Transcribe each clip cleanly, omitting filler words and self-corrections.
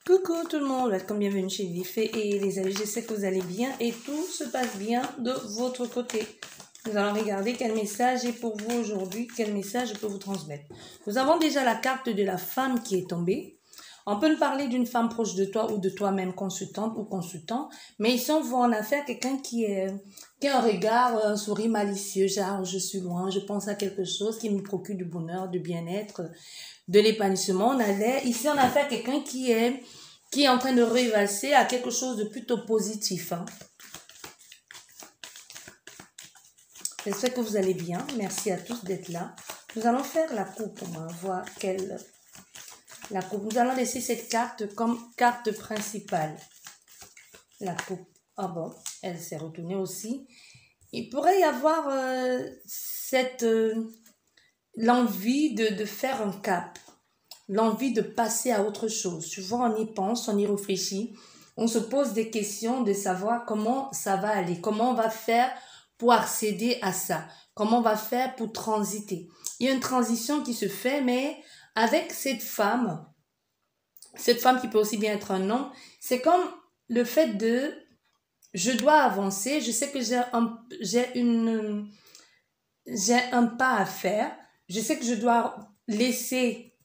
Coucou tout le monde, welcome, bienvenue chez Vifé et les amis, je sais que vous allez bien et tout se passe bien de votre côté. Nous allons regarder quel message est pour vous aujourd'hui, quel message je peux vous transmettre. Nous avons déjà la carte de la femme qui est tombée. On peut nous parler d'une femme proche de toi ou de toi-même, consultante ou consultant, mais ici on voit en affaire quelqu'un qui a un regard, un sourire malicieux, genre je suis loin, je pense à quelque chose qui me procure du bonheur, du bien-être, de l'épanouissement. Ici on a affaire quelqu'un qui est en train de rêvasser à quelque chose de plutôt positif. J'espère que vous allez bien. Merci à tous d'être là. Nous allons faire la coupe. On va voir la coupe. Nous allons laisser cette carte comme carte principale. La coupe. Ah bon, elle s'est retournée aussi. Il pourrait y avoir l'envie de faire un cap. L'envie de passer à autre chose. Tu vois, on y pense, on y réfléchit. On se pose des questions de savoir comment ça va aller, comment on va faire pour accéder à ça, comment on va faire pour transiter. Il y a une transition qui se fait, mais avec cette femme qui peut aussi bien être un homme, c'est comme le fait de je dois avancer, je sais que j'ai un pas à faire, je sais que je dois laisser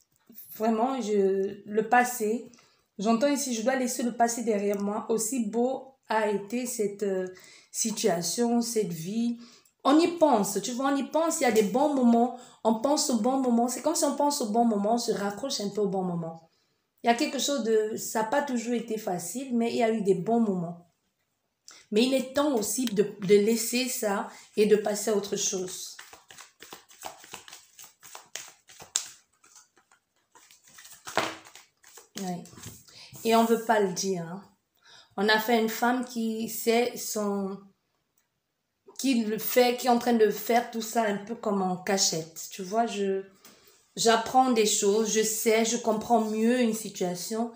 vraiment le passé. J'entends ici, je dois laisser le passé derrière moi, aussi beau a été cette situation, cette vie. On y pense, tu vois, on y pense, il y a des bons moments, on pense au bon moment. C'est comme si on pense au bon moment, on se raccroche un peu au bon moment. Il y a quelque chose ça n'a pas toujours été facile, mais il y a eu des bons moments. Mais il est temps aussi de laisser ça et de passer à autre chose. Oui. Et on ne veut pas le dire. Hein. On a fait une femme qui est en train de faire tout ça un peu comme en cachette. Tu vois, j'apprends des choses, je comprends mieux une situation.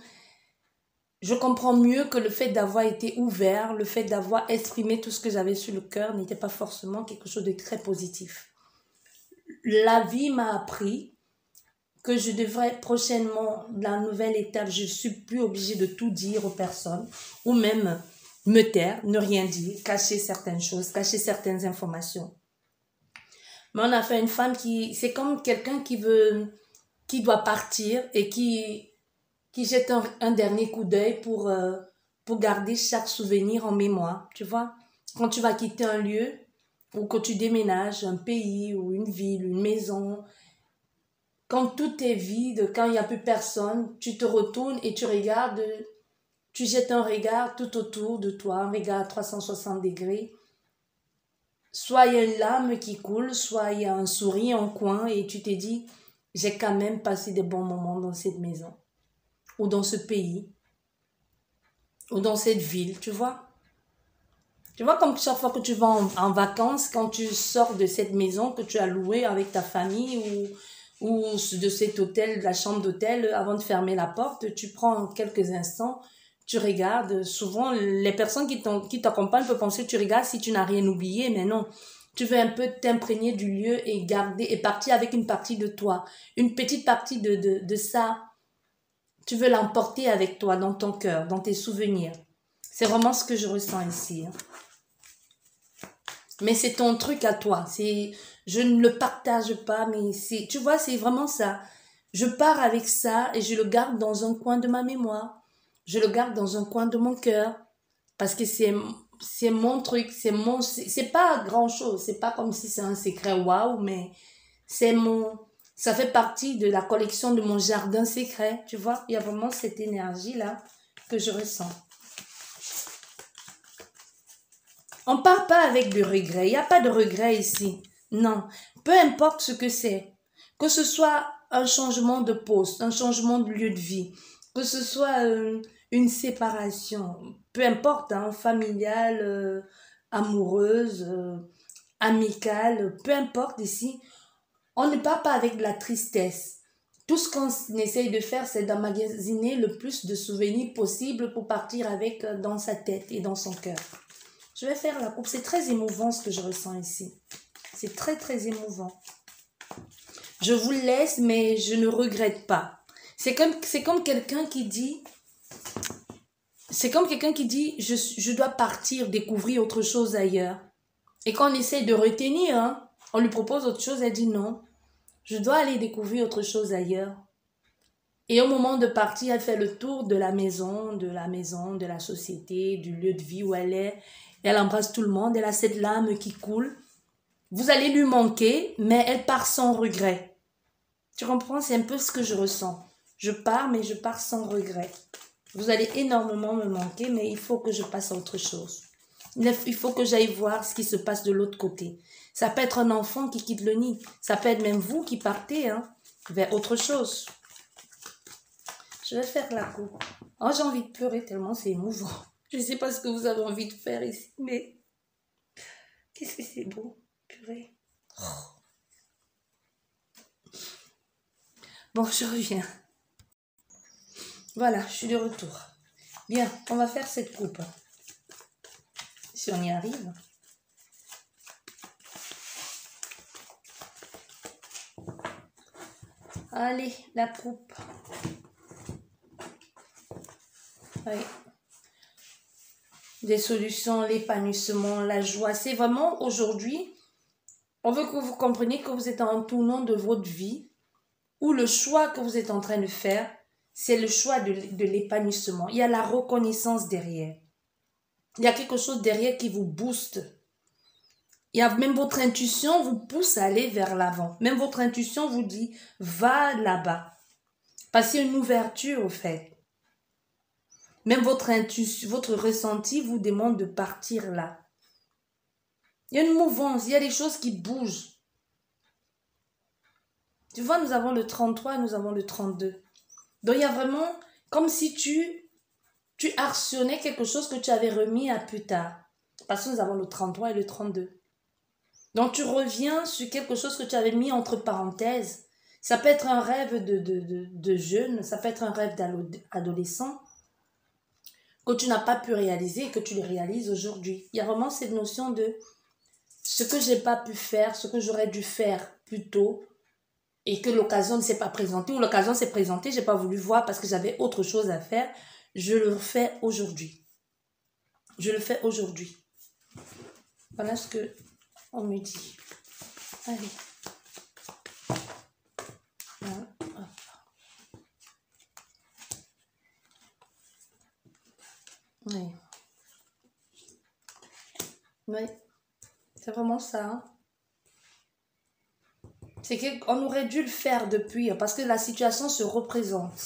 Je comprends mieux que le fait d'avoir été ouvert, le fait d'avoir exprimé tout ce que j'avais sur le cœur n'était pas forcément quelque chose de très positif. La vie m'a appris que je devrais prochainement, la nouvelle étape, je ne suis plus obligée de tout dire aux personnes, ou même me taire, ne rien dire, cacher certaines choses, cacher certaines informations. Mais on a fait une femme c'est comme quelqu'un qui doit partir et qui jette un dernier coup d'œil pour garder chaque souvenir en mémoire, tu vois. Quand tu vas quitter un lieu, ou que tu déménages, un pays, ou une ville, une maison, quand tout est vide, quand il n'y a plus personne, tu te retournes et tu regardes, tu jettes un regard tout autour de toi, un regard à 360 degrés. Soit il y a une larme qui coule, soit il y a un sourire en coin et tu te dis, j'ai quand même passé des bons moments dans cette maison, ou dans ce pays, ou dans cette ville, tu vois. Tu vois, comme chaque fois que tu vas en vacances, quand tu sors de cette maison que tu as louée avec ta famille ou de cet hôtel, de la chambre d'hôtel, avant de fermer la porte, tu prends quelques instants, tu regardes. Souvent, les personnes qui t'accompagnent peuvent penser que tu regardes si tu n'as rien oublié, mais non. Tu veux un peu t'imprégner du lieu et partir avec une partie de toi, une petite partie de ça. Tu veux l'emporter avec toi, dans ton cœur, dans tes souvenirs. C'est vraiment ce que je ressens ici. Hein. Mais c'est ton truc à toi. Je ne le partage pas, mais tu vois, c'est vraiment ça. Je pars avec ça et je le garde dans un coin de ma mémoire. Je le garde dans un coin de mon cœur. Parce que c'est mon truc, c'est pas grand chose. C'est pas comme si c'est un secret waouh, mais ça fait partie de la collection de mon jardin secret. Tu vois, il y a vraiment cette énergie-là que je ressens. On ne part pas avec de regrets. Il n'y a pas de regrets ici. Non. Peu importe ce que c'est. Que ce soit un changement de poste, un changement de lieu de vie, que ce soit une séparation, peu importe, hein, familiale, amoureuse, amicale, peu importe ici, on ne part pas avec de la tristesse. Tout ce qu'on essaye de faire, c'est d'emmagasiner le plus de souvenirs possible pour partir avec dans sa tête et dans son cœur. Je vais faire la coupe. C'est très émouvant ce que je ressens ici. C'est très, très émouvant. Je vous laisse, mais je ne regrette pas. C'est comme quelqu'un qui dit, C'est comme quelqu'un qui dit, je dois partir, découvrir autre chose ailleurs. Et quand on essaie de retenir, hein, on lui propose autre chose, elle dit non, je dois aller découvrir autre chose ailleurs. Et au moment de partir, elle fait le tour de la maison, de la société, du lieu de vie où elle est. Elle embrasse tout le monde, elle a cette larme qui coule. Vous allez lui manquer, mais elle part sans regret. Tu comprends? C'est un peu ce que je ressens. Je pars, mais je pars sans regret. Vous allez énormément me manquer, mais il faut que je passe à autre chose. Il faut que j'aille voir ce qui se passe de l'autre côté. Ça peut être un enfant qui quitte le nid. Ça peut être même vous qui partez vers autre chose. Je vais faire la coupe. Oh, j'ai envie de pleurer tellement c'est émouvant. Je ne sais pas ce que vous avez envie de faire ici, mais qu'est-ce que c'est beau, purée. Oh. Bon, je reviens. Voilà, je suis de retour. Bien, on va faire cette coupe. Si on y arrive. Allez, la coupe. Oui. Des solutions, l'épanouissement, la joie. C'est vraiment aujourd'hui, on veut que vous compreniez que vous êtes en tournant de votre vie où le choix que vous êtes en train de faire, c'est le choix de l'épanouissement. Il y a la reconnaissance derrière. Il y a quelque chose derrière qui vous booste. Il y a même votre intuition vous pousse à aller vers l'avant. Même votre intuition vous dit, va là-bas. Parce qu'il y a une ouverture au fait. Même votre intuition, votre ressenti vous demande de partir là. Il y a une mouvance, il y a des choses qui bougent. Tu vois, nous avons le 33, nous avons le 32. Donc il y a vraiment comme si tu actionnais quelque chose que tu avais remis à plus tard. Parce que nous avons le 33 et le 32. Donc tu reviens sur quelque chose que tu avais mis entre parenthèses. Ça peut être un rêve de jeune, ça peut être un rêve d'adolescent que tu n'as pas pu réaliser et que tu le réalises aujourd'hui. Il y a vraiment cette notion de ce que je n'ai pas pu faire, ce que j'aurais dû faire plus tôt et que l'occasion ne s'est pas présentée ou l'occasion s'est présentée, je n'ai pas voulu voir parce que j'avais autre chose à faire. Je le fais aujourd'hui. Je le fais aujourd'hui. Voilà ce que on me dit. Allez. Oui. Oui. C'est vraiment ça. Hein? C'est qu'on aurait dû le faire depuis, parce que la situation se représente.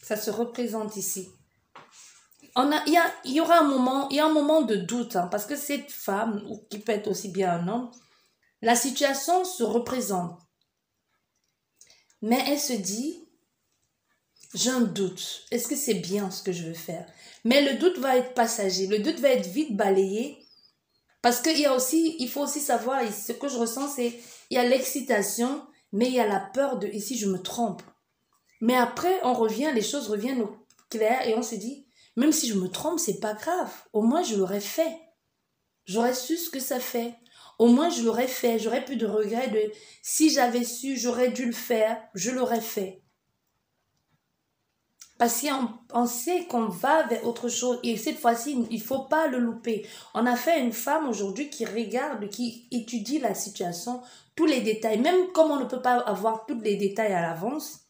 Ça se représente ici. Il y aura un moment de doute, hein, parce que cette femme, ou qui peut être aussi bien un homme, la situation se représente. Mais elle se dit, j'ai un doute. Est-ce que c'est bien ce que je veux faire? Mais le doute va être passager. Le doute va être vite balayé. Parce il faut aussi savoir, et ce que je ressens, c'est, il y a l'excitation, mais il y a la peur de, et si je me trompe? Mais après, les choses reviennent au clair et on se dit, même si je me trompe, c'est pas grave. Au moins, je l'aurais fait. J'aurais su ce que ça fait. Au moins, je l'aurais fait. J'aurais plus de regrets de, si j'avais su, j'aurais dû le faire, je l'aurais fait. Parce qu'on sait qu'on va vers autre chose. Et cette fois-ci, il ne faut pas le louper. On a fait une femme aujourd'hui qui regarde, qui étudie la situation, tous les détails. Même comme on ne peut pas avoir tous les détails à l'avance,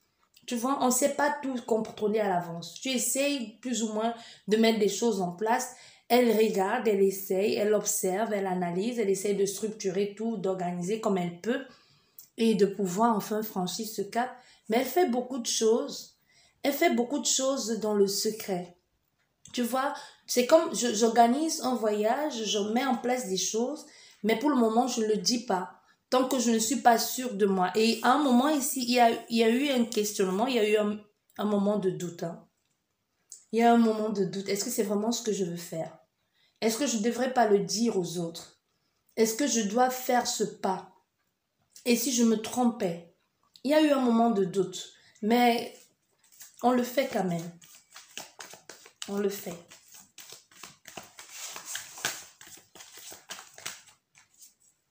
tu vois, on ne sait pas tout contrôler à l'avance. Tu essayes plus ou moins de mettre des choses en place. Elle regarde, elle essaye, elle observe, elle analyse, elle essaye de structurer tout, d'organiser comme elle peut et de pouvoir enfin franchir ce cap. Mais elle fait beaucoup de choses. Elle fait beaucoup de choses dans le secret. Tu vois, c'est comme j'organise un voyage, je mets en place des choses, mais pour le moment, je ne le dis pas. Tant que je ne suis pas sûre de moi. Et à un moment ici, il y a eu un questionnement, il y a eu un moment de doute. Hein. Il y a un moment de doute. Est-ce que c'est vraiment ce que je veux faire? Est-ce que je ne devrais pas le dire aux autres? Est-ce que je dois faire ce pas? Et si je me trompais? Il y a eu un moment de doute. Mais on le fait quand même. On le fait.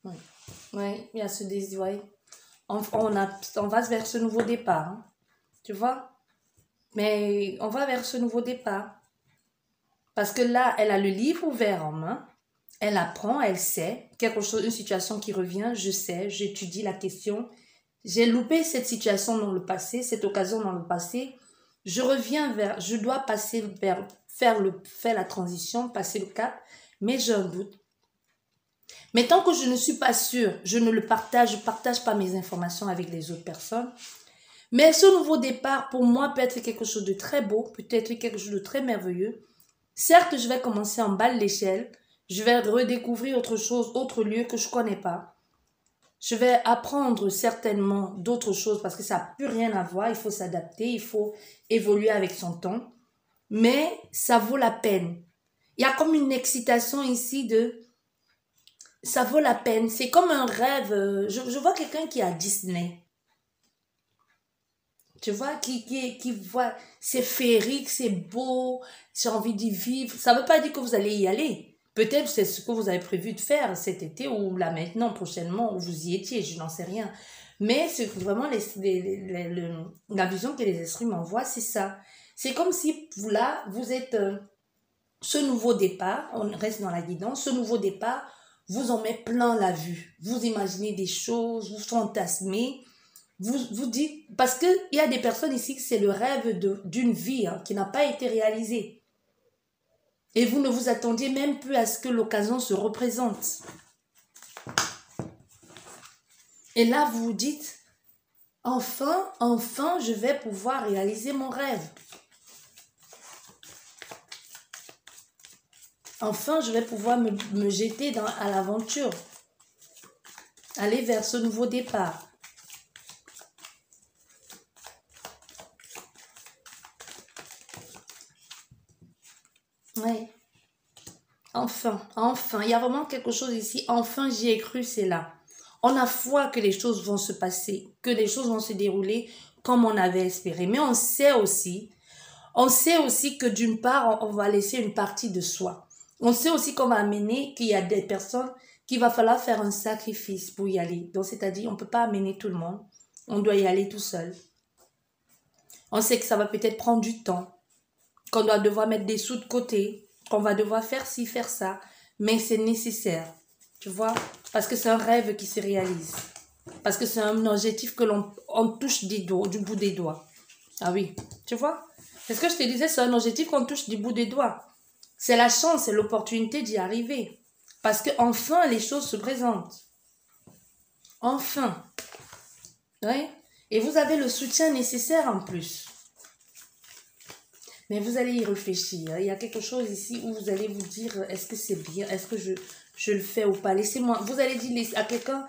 Oui, oui, il y a ce désir. Oui. On va vers ce nouveau départ. Hein. Tu vois? Mais on va vers ce nouveau départ. Parce que là, elle a le livre ouvert en main. Elle apprend, elle sait. Quelque chose, une situation qui revient, je sais, j'étudie la question. J'ai loupé cette situation dans le passé, cette occasion dans le passé. Je dois passer vers, faire la transition, passer le cap, mais j'ai un doute. Mais tant que je ne suis pas sûre, je ne le partage, je ne partage pas mes informations avec les autres personnes. Mais ce nouveau départ, pour moi, peut être quelque chose de très beau, peut-être quelque chose de très merveilleux. Certes, je vais commencer en bas de l'échelle, je vais redécouvrir autre chose, autre lieu que je ne connais pas. Je vais apprendre certainement d'autres choses parce que ça n'a plus rien à voir, il faut s'adapter, il faut évoluer avec son temps. Mais ça vaut la peine. Il y a comme une excitation ici de... Ça vaut la peine. C'est comme un rêve. Je vois quelqu'un qui est à Disney. Tu vois, qui voit... C'est féerique, c'est beau, j'ai envie d'y vivre. Ça ne veut pas dire que vous allez y aller. Peut-être c'est ce que vous avez prévu de faire cet été ou là maintenant, prochainement, où vous y étiez, je n'en sais rien. Mais c'est vraiment la vision que les esprits m'envoient, c'est ça. C'est comme si vous là, vous êtes ce nouveau départ, on reste dans la guidance, ce nouveau départ vous en met plein la vue. Vous imaginez des choses, vous fantasmez, vous dites, parce qu'il y a des personnes ici que c'est le rêve d'une vie qui n'a pas été réalisée. Et vous ne vous attendiez même plus à ce que l'occasion se représente. Et là, vous vous dites, enfin, je vais pouvoir réaliser mon rêve. Enfin, je vais pouvoir me jeter à l'aventure. Aller vers ce nouveau départ. Oui. Enfin. Il y a vraiment quelque chose ici. Enfin, j'y ai cru, c'est là. On a foi que les choses vont se passer, que les choses vont se dérouler comme on avait espéré. Mais on sait aussi que d'une part, on va laisser une partie de soi. On sait aussi qu'on va amener qu'il y a des personnes qu'il va falloir faire un sacrifice pour y aller. Donc, c'est-à-dire, on ne peut pas amener tout le monde. On doit y aller tout seul. On sait que ça va peut-être prendre du temps, qu'on doit devoir mettre des sous de côté, qu'on va devoir faire ci, faire ça. Mais c'est nécessaire, tu vois, parce que c'est un rêve qui se réalise. Parce que c'est un objectif que on touche du bout des doigts. Ah oui, tu vois? C'est ce que je te disais, c'est un objectif qu'on touche du bout des doigts. C'est la chance, c'est l'opportunité d'y arriver. Parce que enfin les choses se présentent. Enfin. Oui. Et vous avez le soutien nécessaire en plus. Mais vous allez y réfléchir. Il y a quelque chose ici où vous allez vous dire, est-ce que c'est bien? Est-ce que je le fais ou pas? Laissez-moi. Vous allez dire à quelqu'un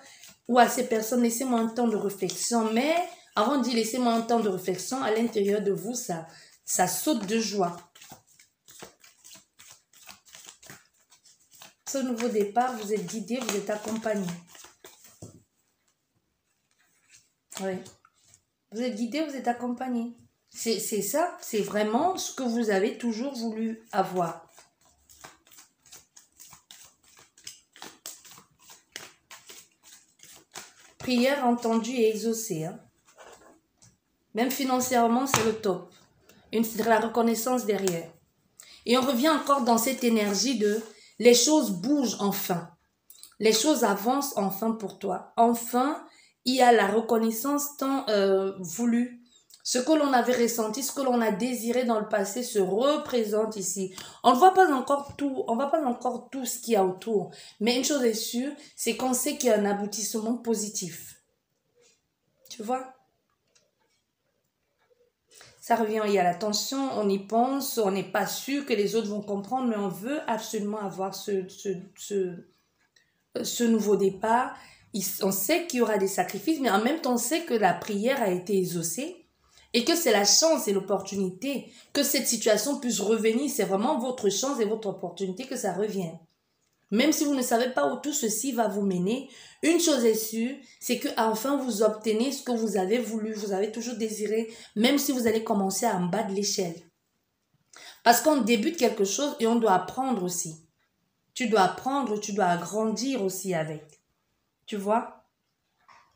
ou à ces personnes, laissez-moi un temps de réflexion. Mais avant de dire laissez-moi un temps de réflexion, à l'intérieur de vous, ça saute de joie. Ce nouveau départ, vous êtes guidé, vous êtes accompagné. Oui. Vous êtes guidé, vous êtes accompagné. C'est ça, c'est vraiment ce que vous avez toujours voulu avoir. Prière entendue et exaucée. Hein. Même financièrement, c'est le top. C'est la reconnaissance derrière. Et on revient encore dans cette énergie de les choses bougent enfin. Les choses avancent enfin pour toi. Enfin, il y a la reconnaissance tant voulue. Ce que l'on avait ressenti, ce que l'on a désiré dans le passé se représente ici. On ne voit pas encore tout, on ne voit pas encore tout ce qu'il y a autour. Mais une chose est sûre, c'est qu'on sait qu'il y a un aboutissement positif. Tu vois? Ça revient, il y a la tension, on y pense, on n'est pas sûr que les autres vont comprendre, mais on veut absolument avoir ce nouveau départ. On sait qu'il y aura des sacrifices, mais en même temps, on sait que la prière a été exaucée et que c'est la chance et l'opportunité que cette situation puisse revenir. C'est vraiment votre chance et votre opportunité que ça revienne. Même si vous ne savez pas où tout ceci va vous mener, une chose est sûre, c'est que enfin vous obtenez ce que vous avez voulu, vous avez toujours désiré, même si vous allez commencer en bas de l'échelle. Parce qu'on débute quelque chose et on doit apprendre aussi. Tu dois apprendre, tu dois grandir aussi avec. Tu vois?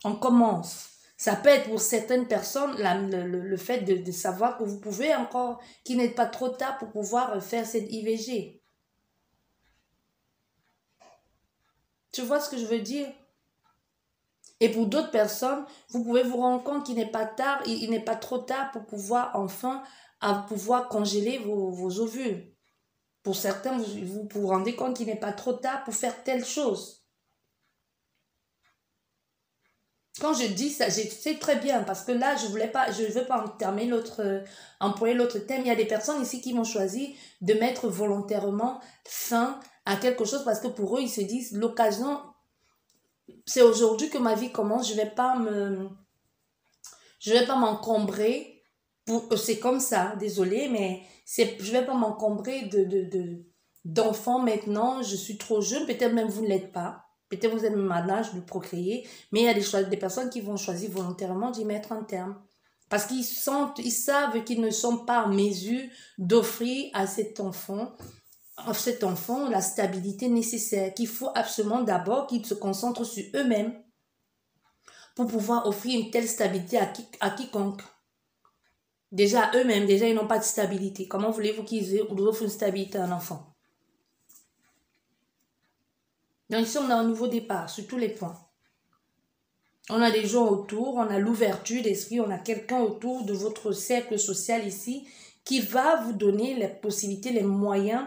On commence. Ça peut être pour certaines personnes le fait de savoir que vous pouvez encore, qu'il n'est pas trop tard pour pouvoir faire cette IVG. Tu vois ce que je veux dire? Et pour d'autres personnes, vous pouvez vous rendre compte qu'il n'est pas tard, il n'est pas trop tard pour pouvoir enfin pouvoir congeler vos ovules. Pour certains, vous rendez compte qu'il n'est pas trop tard pour faire telle chose. Quand je dis ça, je sais très bien, parce que là, je ne veux pas employer l'autre thème. Il y a des personnes ici qui vont choisir de mettre volontairement fin à quelque chose parce que pour eux, ils se disent, l'occasion, c'est aujourd'hui que ma vie commence, je vais pas m'encombrer, c'est comme ça, désolé, mais je vais pas m'encombrer d'enfants maintenant, je suis trop jeune, peut-être même vous ne l'êtes pas. Peut-être vous êtes même à l'âge de procréer, mais il y a des personnes qui vont choisir volontairement d'y mettre un terme. Parce ils savent qu'ils ne sont pas en mesure d'offrir à cet enfant la stabilité nécessaire, qu'il faut absolument d'abord qu'ils se concentrent sur eux-mêmes pour pouvoir offrir une telle stabilité à quiconque. Déjà eux-mêmes, déjà ils n'ont pas de stabilité. Comment voulez-vous qu'ils offrent une stabilité à un enfant? Donc ici, on a un nouveau départ sur tous les points. On a des gens autour, on a l'ouverture d'esprit, on a quelqu'un autour de votre cercle social ici qui va vous donner les possibilités, les moyens,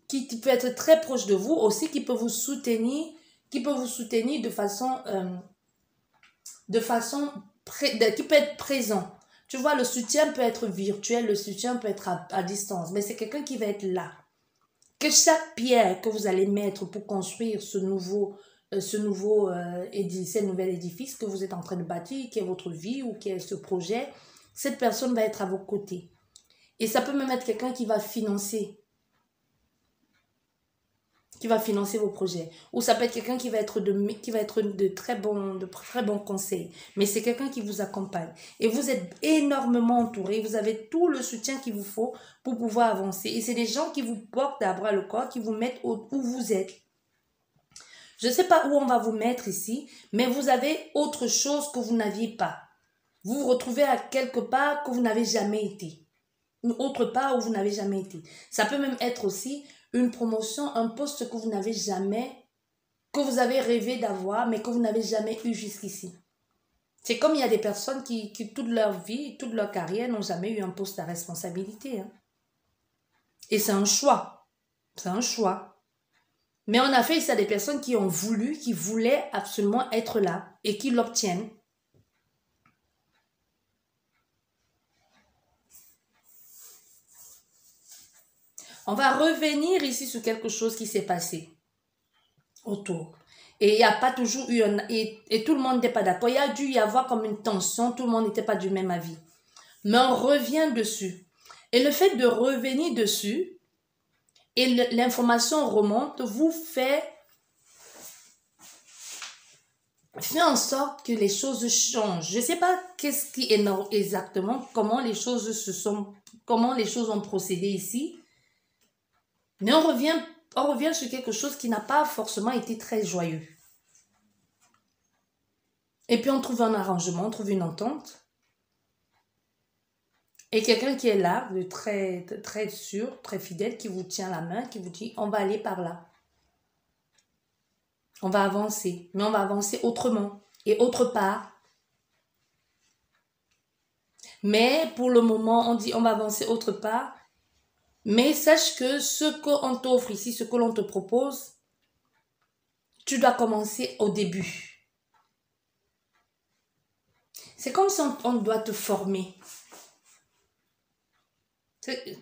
qui peut être très proche de vous, aussi qui peut vous soutenir, de façon, qui peut être présent. Tu vois, le soutien peut être virtuel, le soutien peut être à distance, mais c'est quelqu'un qui va être là. Que chaque pierre que vous allez mettre pour construire ce nouvel édifice que vous êtes en train de bâtir, qui est votre vie ou qui est ce projet, cette personne va être à vos côtés. Et ça peut même être quelqu'un qui va financer vos projets. Ou ça peut être quelqu'un qui va être de très bons conseils. Mais c'est quelqu'un qui vous accompagne. Et vous êtes énormément entouré. Vous avez tout le soutien qu'il vous faut pour pouvoir avancer. Et c'est des gens qui vous portent à bras le corps, qui vous mettent où vous êtes. Je ne sais pas où on va vous mettre ici, mais vous avez autre chose que vous n'aviez pas. Vous vous retrouvez à quelque part que vous n'avez jamais été. Une autre part où vous n'avez jamais été. Ça peut même être aussi une promotion, un poste que vous avez rêvé d'avoir, mais que vous n'avez jamais eu jusqu'ici. C'est comme il y a des personnes qui toute leur vie, toute leur carrière, n'ont jamais eu un poste à responsabilité. Hein. Et c'est un choix. C'est un choix. Mais on a fait ça des personnes qui voulaient absolument être là et qui l'obtiennent. On va revenir ici sur quelque chose qui s'est passé autour. Et il n'y a pas toujours eu et tout le monde n'était pas d'accord. Il y a dû y avoir comme une tension, tout le monde n'était pas du même avis. Mais on revient dessus. Et le fait de revenir dessus, et l'information remonte, vous fait en sorte que les choses changent. Je ne sais pas qu'est-ce qui est exactement, comment les choses ont procédé ici. Mais on revient sur quelque chose qui n'a pas forcément été très joyeux. Et puis on trouve un arrangement, on trouve une entente. Et quelqu'un qui est là, de très, très sûr, très fidèle, qui vous tient la main, qui vous dit, on va aller par là. On va avancer, mais on va avancer autrement et autre part. Mais pour le moment, on dit, on va avancer autre part. Mais sache que ce qu'on t'offre ici, ce que l'on te propose, tu dois commencer au début. C'est comme si on doit te former.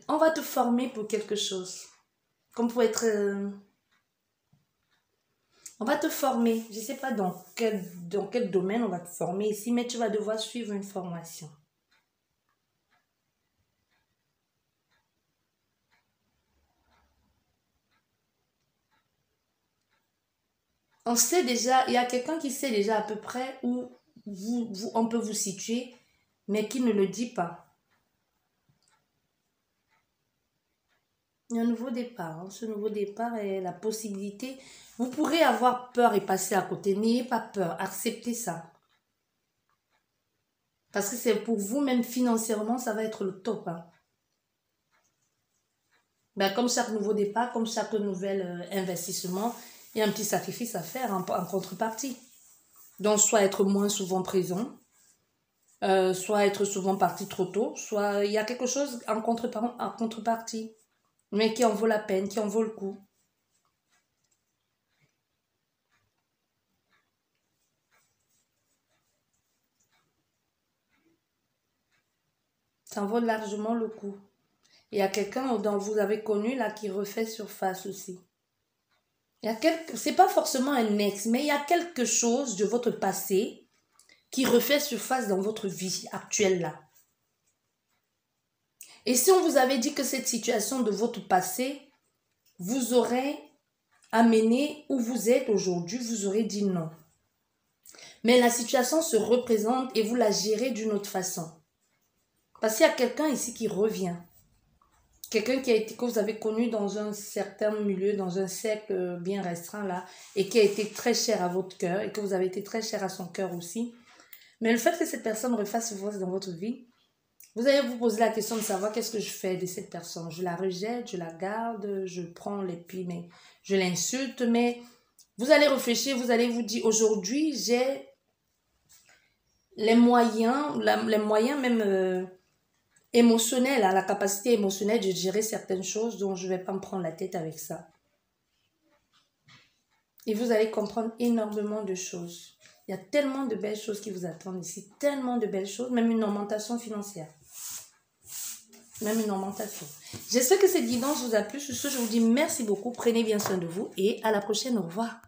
On va te former pour quelque chose. Comme pour être... on va te former. Je ne sais pas dans quel domaine on va te former ici, mais tu vas devoir suivre une formation. On sait déjà, il y a quelqu'un qui sait déjà à peu près où on peut vous situer, mais qui ne le dit pas. Il y a un nouveau départ. Hein. Ce nouveau départ est la possibilité. Vous pourrez avoir peur et passer à côté. N'ayez pas peur. Acceptez ça. Parce que c'est pour vous, même financièrement, ça va être le top. Hein. Ben, comme chaque nouveau départ, comme chaque nouvel investissement, il y a un petit sacrifice à faire en contrepartie. Donc, soit être moins souvent présent, soit être souvent parti trop tôt, soit il y a quelque chose en contrepartie, mais qui en vaut la peine, qui en vaut le coup. Ça en vaut largement le coup. Il y a quelqu'un dont vous avez connu là qui refait surface aussi. C'est pas forcément un ex, mais il y a quelque chose de votre passé qui refait surface dans votre vie actuelle là. Et si on vous avait dit que cette situation de votre passé vous aurait amené où vous êtes aujourd'hui, vous aurez dit non. Mais la situation se représente et vous la gérez d'une autre façon. Parce qu'il y a quelqu'un ici qui revient. Quelqu'un que vous avez connu dans un certain milieu, dans un cercle bien restreint là, et qui a été très cher à votre cœur, et que vous avez été très cher à son cœur aussi. Mais le fait que cette personne refasse surface dans votre vie, vous allez vous poser la question de savoir qu'est-ce que je fais de cette personne. Je la rejette, je la garde, je prends les pieds, mais je l'insulte, mais vous allez réfléchir, vous allez vous dire, aujourd'hui, j'ai les moyens même émotionnels, hein, la capacité émotionnelle de gérer certaines choses, donc je ne vais pas me prendre la tête avec ça. Et vous allez comprendre énormément de choses. Il y a tellement de belles choses qui vous attendent ici, tellement de belles choses, même une augmentation financière. Même une augmentation. J'espère que cette guidance vous a plu. Sur ce, je vous dis merci beaucoup. Prenez bien soin de vous et à la prochaine. Au revoir.